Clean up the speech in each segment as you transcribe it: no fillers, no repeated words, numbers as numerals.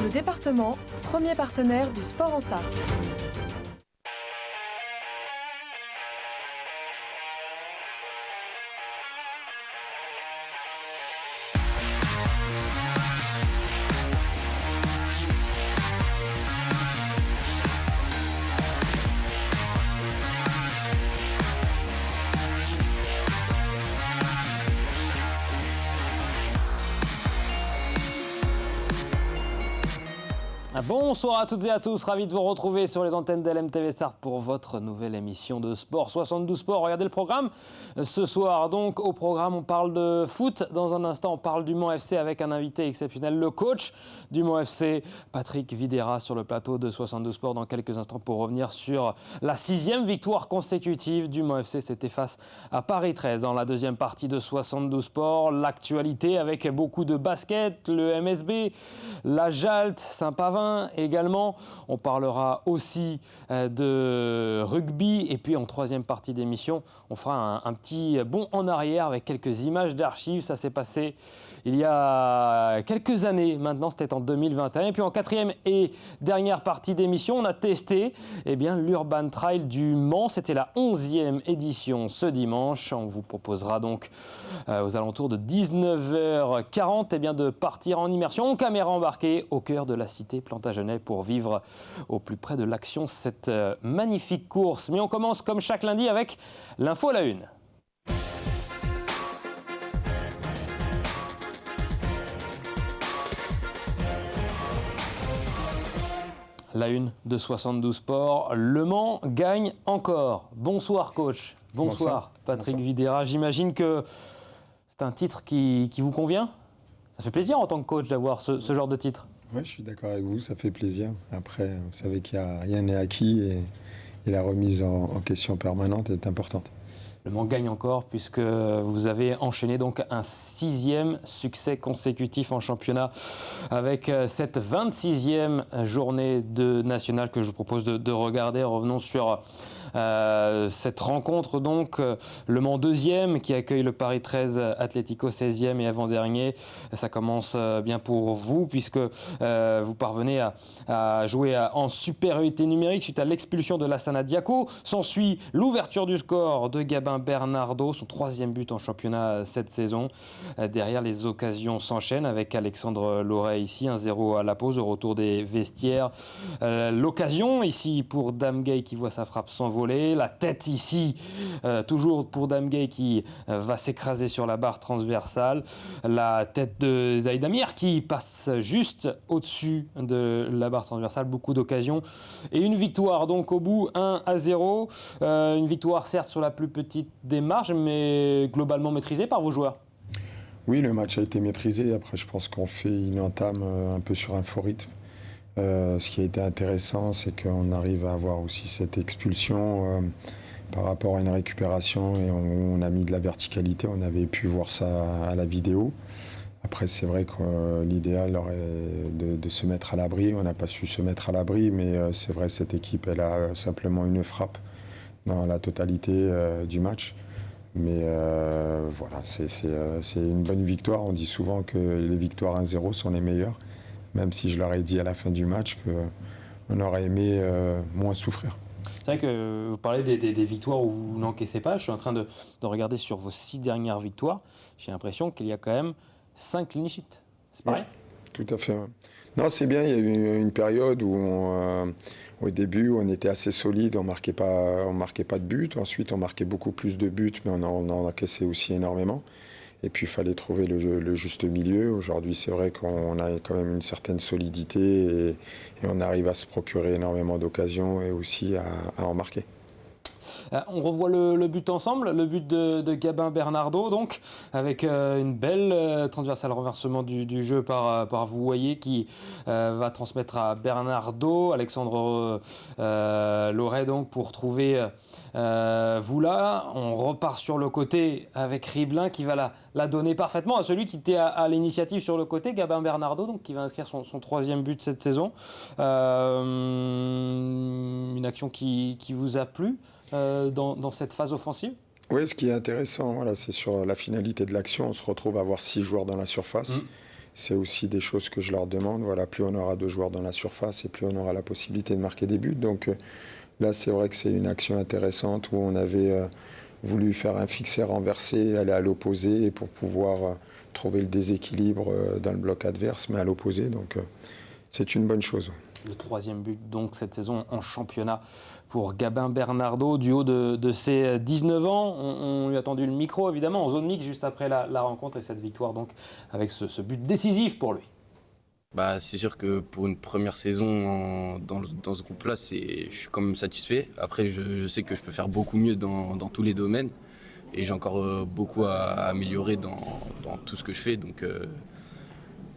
Le département, premier partenaire du sport en Sarthe. Bonsoir à toutes et à tous, ravi de vous retrouver sur les antennes d'LMTV Sarthe pour votre nouvelle émission de sport 72 Sport. Regardez le programme. Ce soir, donc, au programme, on parle de foot. Dans un instant, on parle du Mans FC avec un invité exceptionnel, le coach du Mans FC, Patrick Videra, sur le plateau de 72 Sport dans quelques instants pour revenir sur la 6e victoire consécutive du Mans FC. C'était face à Paris 13 dans la deuxième partie de 72 Sport. L'actualité avec beaucoup de basket, le MSB, la Jalt, Saint-Pavin. Également, on parlera aussi de rugby et puis en troisième partie d'émission, on fera un petit bond en arrière avec quelques images d'archives. Ça s'est passé il y a quelques années maintenant, c'était en 2021. Et puis en quatrième et dernière partie d'émission, on a testé l'Urban Trail du Mans. C'était la 11e édition ce dimanche. On vous proposera donc aux alentours de 19h40 de partir en immersion en caméra embarquée au cœur de la cité Plantagenet pour vivre au plus près de l'action cette magnifique course. Mais on commence comme chaque lundi avec l'info à la une. La une de 72 Sport, Le Mans gagne encore. Bonsoir coach. Bonsoir Patrick Videra. J'imagine que c'est un titre qui vous convient. Ça fait plaisir en tant que coach d'avoir ce genre de titre. Oui, je suis d'accord avec vous, ça fait plaisir. Après, vous savez qu'il n'y a rien n'est acquis et la remise en question permanente est importante. Le Mans gagne encore puisque vous avez enchaîné donc un 6e succès consécutif en championnat avec cette 26e journée de nationale que je vous propose de regarder. Revenons sur cette rencontre donc, le Mans 2e qui accueille le Paris 13 Atlético 16e et avant-dernier. Ça commence bien pour vous puisque vous parvenez à jouer en supériorité numérique suite à l'expulsion de Lassana Diaco. S'ensuit l'ouverture du score de Gabin Bernardo, son 3e but en championnat cette saison. Derrière, les occasions s'enchaînent avec Alexandre Loret ici, 1-0 à la pause au retour des vestiaires. L'occasion ici pour Damgay qui voit sa frappe s'envoler. La tête ici, toujours pour Damgay qui va s'écraser sur la barre transversale. La tête de Zaïd Amir qui passe juste au-dessus de la barre transversale. Beaucoup d'occasions. Et une victoire donc au bout, 1-0. Une victoire certes sur la plus petite des marges, mais globalement maîtrisée par vos joueurs. Oui, le match a été maîtrisé. Après, je pense qu'on fait une entame un peu sur un faux rythme. Ce qui a été intéressant, c'est qu'on arrive à avoir aussi cette expulsion par rapport à une récupération et on a mis de la verticalité. On avait pu voir ça à la vidéo. Après, c'est vrai que l'idéal aurait de se mettre à l'abri. On n'a pas su se mettre à l'abri, mais c'est vrai, cette équipe, elle a simplement une frappe dans la totalité du match. Mais voilà, c'est une bonne victoire. On dit souvent que les victoires 1-0 sont les meilleures, même si je leur ai dit à la fin du match qu'on aurait aimé moins souffrir. C'est vrai que vous parlez des victoires où vous n'encaissez pas. Je suis en train de regarder sur vos 6 dernières victoires. J'ai l'impression qu'il y a quand même 5 clean sheets. C'est pareil ? Tout à fait. Non, c'est bien. Il y a eu une période où, au début, on était assez solide. On marquait pas de but. Ensuite, on marquait beaucoup plus de buts, mais on en encaissait aussi énormément. Et puis, il fallait trouver le juste milieu. Aujourd'hui, c'est vrai qu'on a quand même une certaine solidité et on arrive à se procurer énormément d'occasions et aussi à en marquer. On revoit le but ensemble, le but de Gabin Bernardo, donc, avec une belle transversale renversement du jeu par Vouvoyer qui va transmettre à Bernardo, Alexandre Loret donc pour trouver Voula. On repart sur le côté avec Riblin qui va la donner parfaitement à celui qui était à l'initiative sur le côté, Gabin Bernardo, donc qui va inscrire son 3e but cette saison. Une action qui vous a plu dans cette phase offensive ? Oui, ce qui est intéressant, voilà, c'est sur la finalité de l'action. On se retrouve à avoir 6 joueurs dans la surface. c'est aussi des choses que je leur demande. Voilà, plus on aura de joueurs dans la surface et plus on aura la possibilité de marquer des buts. Donc là, c'est vrai que c'est une action intéressante où on avait voulu faire un fixé renversé, aller à l'opposé pour pouvoir trouver le déséquilibre dans le bloc adverse, mais à l'opposé. Donc c'est une bonne chose. Le 3e but donc cette saison en championnat pour Gabin Bernardo, du haut de ses 19 ans. On lui a tendu le micro évidemment en zone mixte juste après la rencontre et cette victoire donc avec ce but décisif pour lui. C'est sûr que pour une première saison dans ce groupe-là, je suis quand même satisfait. Après, je sais que je peux faire beaucoup mieux dans tous les domaines et j'ai encore beaucoup à améliorer dans tout ce que je fais. Donc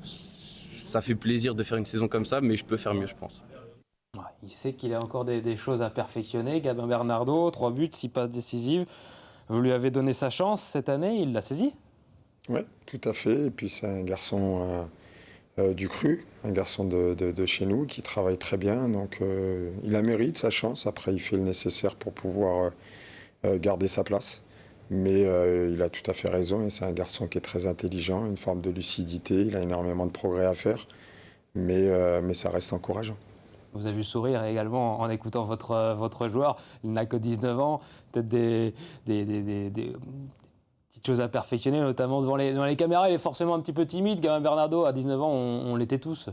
ça fait plaisir de faire une saison comme ça, mais je peux faire mieux, je pense. Ouais, il sait qu'il a encore des choses à perfectionner. Gabin Bernardo, 3 buts, 6 passes décisives. Vous lui avez donné sa chance cette année, il l'a saisi ? Oui, tout à fait. Et puis c'est un garçon du cru, un garçon de chez nous qui travaille très bien. Donc il a mérite sa chance. Après, il fait le nécessaire pour pouvoir garder sa place. Mais il a tout à fait raison et c'est un garçon qui est très intelligent, une forme de lucidité. Il a énormément de progrès à faire, mais ça reste encourageant. Vous avez vu sourire également en écoutant votre joueur. Il n'a que 19 ans, peut-être des petites choses à perfectionner, notamment devant les caméras. Il est forcément un petit peu timide. Gabin Bernardo, à 19 ans, on l'était tous.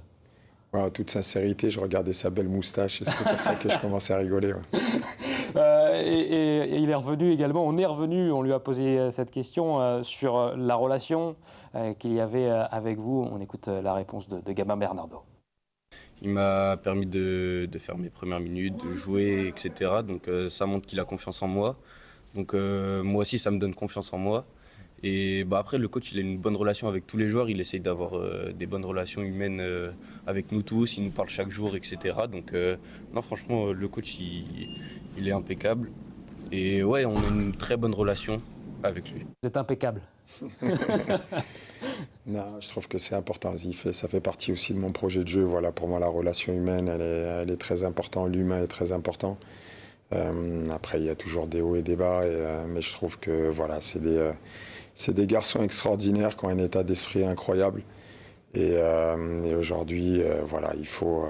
Ouais, en toute sincérité, je regardais sa belle moustache et c'est pour ça que je commençais à rigoler. Ouais. Et il est revenu également, on lui a posé cette question sur la relation qu'il y avait avec vous. On écoute la réponse de Gabin Bernardo. Il m'a permis de faire mes premières minutes, de jouer, etc. Donc ça montre qu'il a confiance en moi. Donc moi aussi, ça me donne confiance en moi. Et après, le coach, il a une bonne relation avec tous les joueurs. Il essaye d'avoir des bonnes relations humaines avec nous tous. Il nous parle chaque jour, etc. Donc non, franchement, le coach, il est impeccable. Et ouais, on a une très bonne relation avec lui. Vous êtes impeccable. Non, je trouve que c'est important. Ça fait partie aussi de mon projet de jeu. Voilà, pour moi, la relation humaine, elle est très importante. L'humain est très important. Après, il y a toujours des hauts et des bas. Mais je trouve que voilà, c'est des garçons extraordinaires qui ont un état d'esprit incroyable. Et aujourd'hui, voilà, il faut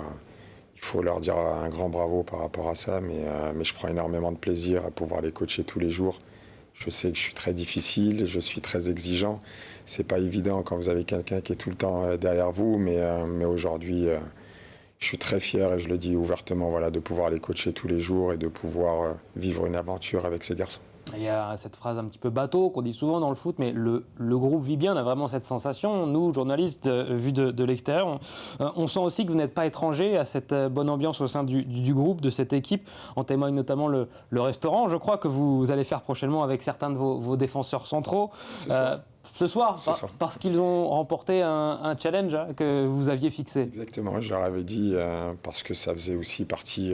leur dire un grand bravo par rapport à ça. Mais je prends énormément de plaisir à pouvoir les coacher tous les jours. Je sais que je suis très difficile, je suis très exigeant. C'est pas évident quand vous avez quelqu'un qui est tout le temps derrière vous, mais aujourd'hui, je suis très fier et je le dis ouvertement, voilà, de pouvoir les coacher tous les jours et de pouvoir vivre une aventure avec ces garçons. Il y a cette phrase un petit peu bateau qu'on dit souvent dans le foot, mais le groupe vit bien, on a vraiment cette sensation. Nous, journalistes, vus de l'extérieur, on sent aussi que vous n'êtes pas étrangers à cette bonne ambiance au sein du groupe, de cette équipe. En témoigne notamment le restaurant, je crois, que vous allez faire prochainement avec certains de vos défenseurs centraux. Ce soir, parce qu'ils ont remporté un challenge que vous aviez fixé. Exactement, je leur avais dit, parce que ça faisait aussi partie...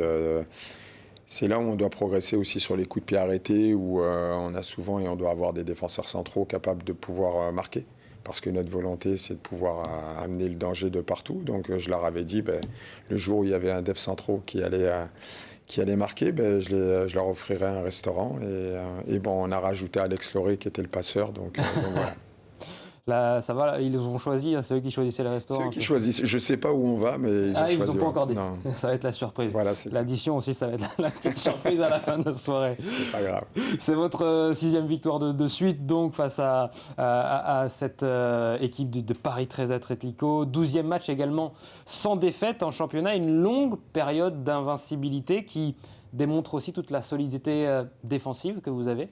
c'est là où on doit progresser aussi sur les coups de pied arrêtés, où on a souvent et on doit avoir des défenseurs centraux capables de pouvoir marquer. Parce que notre volonté, c'est de pouvoir amener le danger de partout. Donc je leur avais dit, le jour où il y avait un def centraux qui allait marquer, je leur offrirais un restaurant. Et on a rajouté Alex Loré qui était le passeur. Donc voilà. Là, ça va, ils ont choisi, c'est eux qui choisissaient le restaurant. C'est eux qui choisissent. Je ne sais pas où on va, mais ils ont choisi. Ils vous ont pas encore dit. Non. Ça va être la surprise. Voilà, l'addition aussi, ça va être la petite surprise à la fin de la soirée. C'est pas grave. C'est votre 6e victoire de suite, donc, face à cette équipe de Paris 13 Atlético. 12e match également sans défaite en championnat. Une longue période d'invincibilité qui démontre aussi toute la solidité défensive que vous avez.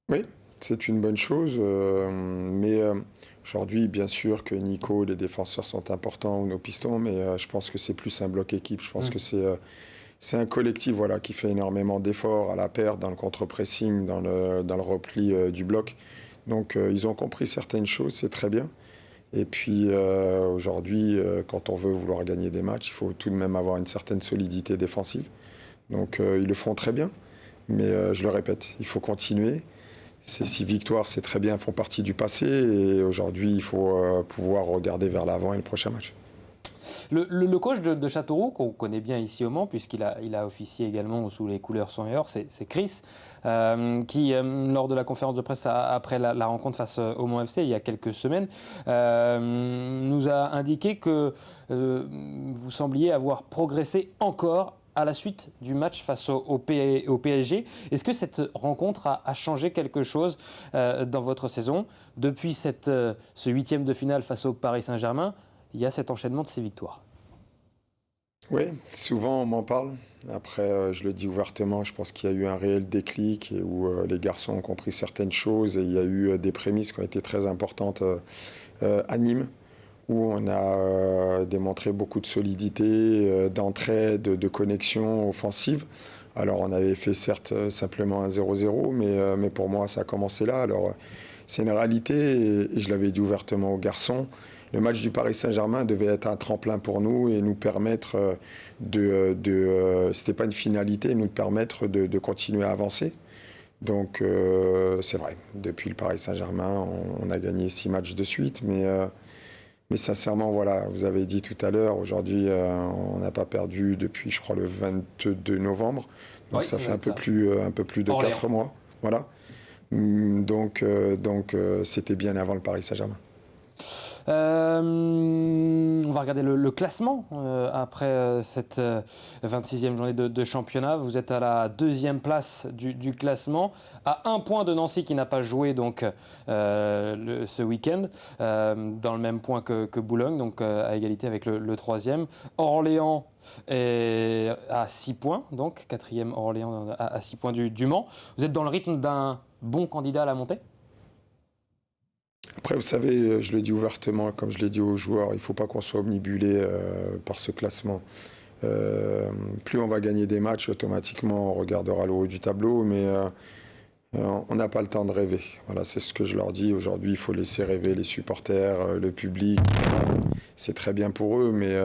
Oui. C'est une bonne chose, mais aujourd'hui, bien sûr que Nico, les défenseurs sont importants, ou nos pistons, mais je pense que c'est plus un bloc équipe. Je pense que c'est un collectif, voilà, qui fait énormément d'efforts à la paire, dans le contre-pressing, dans le repli du bloc. Donc ils ont compris certaines choses, c'est très bien. Et puis aujourd'hui, quand on veut vouloir gagner des matchs, il faut tout de même avoir une certaine solidité défensive. Donc ils le font très bien, mais je le répète, il faut continuer. Ces 6 victoires, c'est très bien, font partie du passé. Et aujourd'hui, il faut pouvoir regarder vers l'avant et le prochain match. Le coach de Châteauroux, qu'on connaît bien ici au Mans, puisqu'il a officié également sous les couleurs sont meilleures, c'est Chris, qui, lors de la conférence de presse après la rencontre face au Mans FC il y a quelques semaines, nous a indiqué que vous sembliez avoir progressé encore à la suite du match face au PSG. Est-ce que cette rencontre a changé quelque chose dans votre saison? Depuis ce 8e de finale face au Paris Saint-Germain, il y a cet enchaînement de ces victoires. Oui, souvent on m'en parle. Après, je le dis ouvertement, je pense qu'il y a eu un réel déclic et où les garçons ont compris certaines choses et il y a eu des prémices qui ont été très importantes à Nîmes, où on a démontré beaucoup de solidité, d'entraide, de connexion offensive. Alors on avait fait certes simplement un 0-0, mais pour moi ça a commencé là. Alors c'est une réalité et je l'avais dit ouvertement aux garçons. Le match du Paris Saint-Germain devait être un tremplin pour nous et nous permettre c'était pas une finalité, nous permettre de continuer à avancer. Donc c'est vrai, depuis le Paris Saint-Germain, on a gagné 6 matchs de suite, mais sincèrement, voilà, vous avez dit tout à l'heure, aujourd'hui, on n'a pas perdu depuis, je crois, le 22 novembre. Donc ça fait un peu plus de 4 mois. Voilà. Donc c'était bien avant le Paris Saint-Germain. On va regarder le classement après cette 26e journée de championnat. Vous êtes à la 2e place du classement, à 1 point de Nancy qui n'a pas joué donc, ce week-end, dans le même point que Boulogne, donc à égalité avec le 3e. Orléans est à 6 points, donc 4e Orléans à 6 points du Mans. Vous êtes dans le rythme d'un bon candidat à la montée ? Après, vous savez, je le dis ouvertement, comme je l'ai dit aux joueurs, il ne faut pas qu'on soit omnibulé par ce classement. Plus on va gagner des matchs, automatiquement, on regardera le haut du tableau, mais on n'a pas le temps de rêver. Voilà, c'est ce que je leur dis. Aujourd'hui, il faut laisser rêver les supporters, le public. C'est très bien pour eux, mais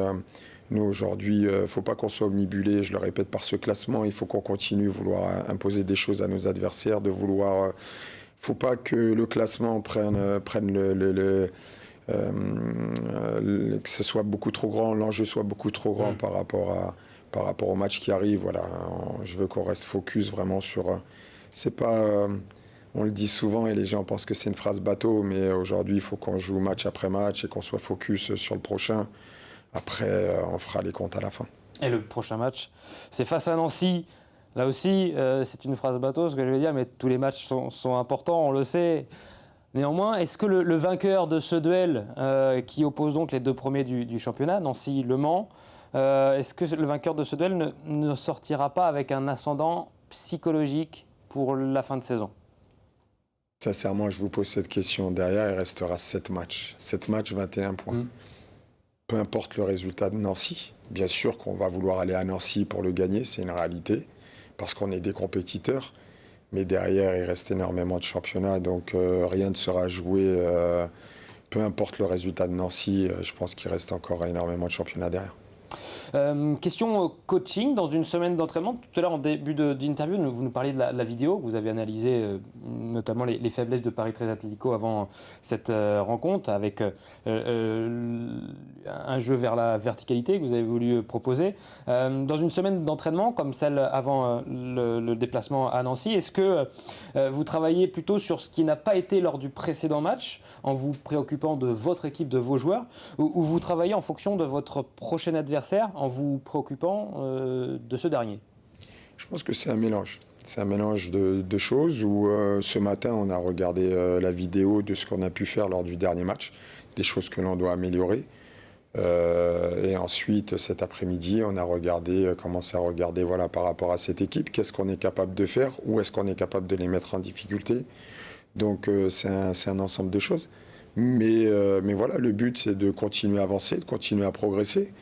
nous, aujourd'hui, il ne faut pas qu'on soit omnibulé, je le répète, par ce classement. Il faut qu'on continue à vouloir imposer des choses à nos adversaires, de vouloir... Il ne faut pas que le classement prenne que ce soit beaucoup trop grand, l'enjeu soit beaucoup trop grand par rapport au match qui arrive. Voilà, je veux qu'on reste focus vraiment sur... c'est pas... on le dit souvent et les gens pensent que c'est une phrase bateau, mais aujourd'hui, il faut qu'on joue match après match et qu'on soit focus sur le prochain. Après, on fera les comptes à la fin. Et le prochain match, c'est face à Nancy. Là aussi, c'est une phrase bateau, ce que je vais dire, mais tous les matchs sont importants, on le sait. Néanmoins, est-ce que le vainqueur de ce duel, qui oppose donc les 2 premiers du championnat, Nancy-Le Mans, est-ce que le vainqueur de ce duel ne sortira pas avec un ascendant psychologique pour la fin de saison ? Sincèrement, je vous pose cette question. Derrière, il restera 7 matchs. 7 matchs, 21 points. Peu importe le résultat de Nancy. Bien sûr qu'on va vouloir aller à Nancy pour le gagner, c'est une réalité. Parce qu'on est des compétiteurs, mais derrière, il reste énormément de championnats, donc rien ne sera joué, peu importe le résultat de Nancy, je pense qu'il reste encore énormément de championnats derrière. Question coaching, dans une semaine d'entraînement, tout à l'heure en début d'interview, vous nous parliez de la vidéo, que vous avez analysé notamment les faiblesses de Paris 13 Atlético avant cette rencontre, avec un jeu vers la verticalité que vous avez voulu proposer. Dans une semaine d'entraînement, comme celle avant le déplacement à Nancy, est-ce que vous travaillez plutôt sur ce qui n'a pas été lors du précédent match, en vous préoccupant de votre équipe, de vos joueurs, ou vous travaillez en fonction de votre prochain adversaire, en vous préoccupant de ce dernier? Je pense que c'est un mélange. C'est un mélange de choses où ce matin, on a regardé la vidéo de ce qu'on a pu faire lors du dernier match, des choses que l'on doit améliorer. Et ensuite, cet après-midi, on a commencé à regarder voilà, par rapport à cette équipe, qu'est-ce qu'on est capable de faire, où est-ce qu'on est capable de les mettre en difficulté. Donc c'est un ensemble de choses. Mais voilà, le but, c'est de continuer à avancer, de continuer à progresser.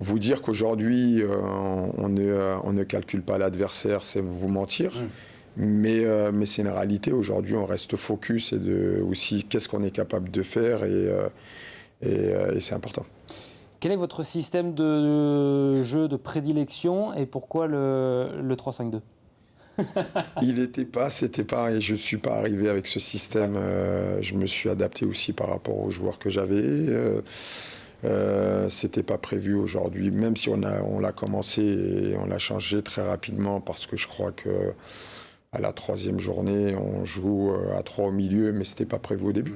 Vous dire qu'aujourd'hui, on ne calcule pas l'adversaire, c'est vous mentir. Mais c'est une réalité. Aujourd'hui, on reste focus et aussi qu'est-ce qu'on est capable de faire et c'est important. Quel est votre système de jeu de prédilection et pourquoi le 3-5-2 ? Il n'était pas, c'était pas, et je ne suis pas arrivé avec ce système. Je me suis adapté aussi par rapport aux joueurs que j'avais. C'était pas prévu aujourd'hui, même si on l'a commencé et on l'a changé très rapidement parce que je crois que à la 3e journée, on joue à 3 au milieu, mais c'était pas prévu au début.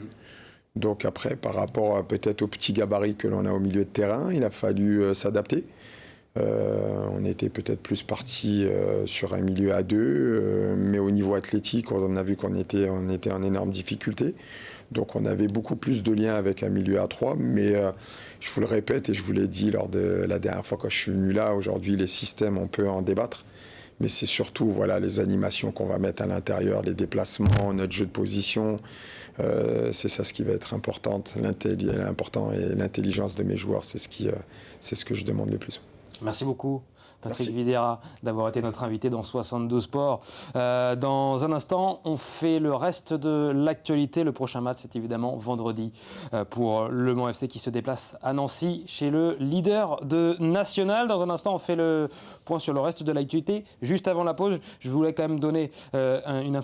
Donc après, par rapport peut-être au petit gabarit que l'on a au milieu de terrain, il a fallu s'adapter. On était peut-être plus parti sur un milieu à 2, mais au niveau athlétique, on a vu qu'on était en énorme difficulté. Donc on avait beaucoup plus de liens avec un milieu à 3, mais je vous le répète et je vous l'ai dit lors de la dernière fois quand je suis venu là, aujourd'hui les systèmes, on peut en débattre. Mais c'est surtout voilà, les animations qu'on va mettre à l'intérieur, les déplacements, notre jeu de position. C'est ça ce qui va être important et l'intelligence de mes joueurs, c'est ce que je demande le plus. Merci beaucoup, Patrick Merci. Videra, d'avoir été notre invité dans 72 Sports. Dans un instant, on fait le reste de l'actualité. Le prochain match, c'est évidemment vendredi pour Le Mans FC qui se déplace à Nancy chez le leader de National. Dans un instant, on fait le point sur le reste de l'actualité. Juste avant la pause, je voulais quand même donner une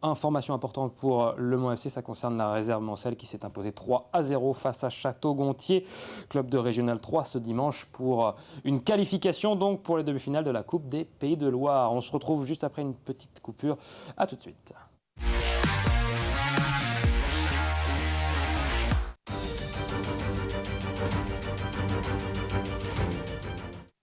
information importante pour Le Mans FC. Ça concerne la réserve mancelle qui s'est imposée 3-0 face à Château-Gontier, club de Régional 3 ce dimanche pour une qualification donc pour les demi-finales de la Coupe des Pays de Loire. On se retrouve juste après une petite coupure. À tout de suite.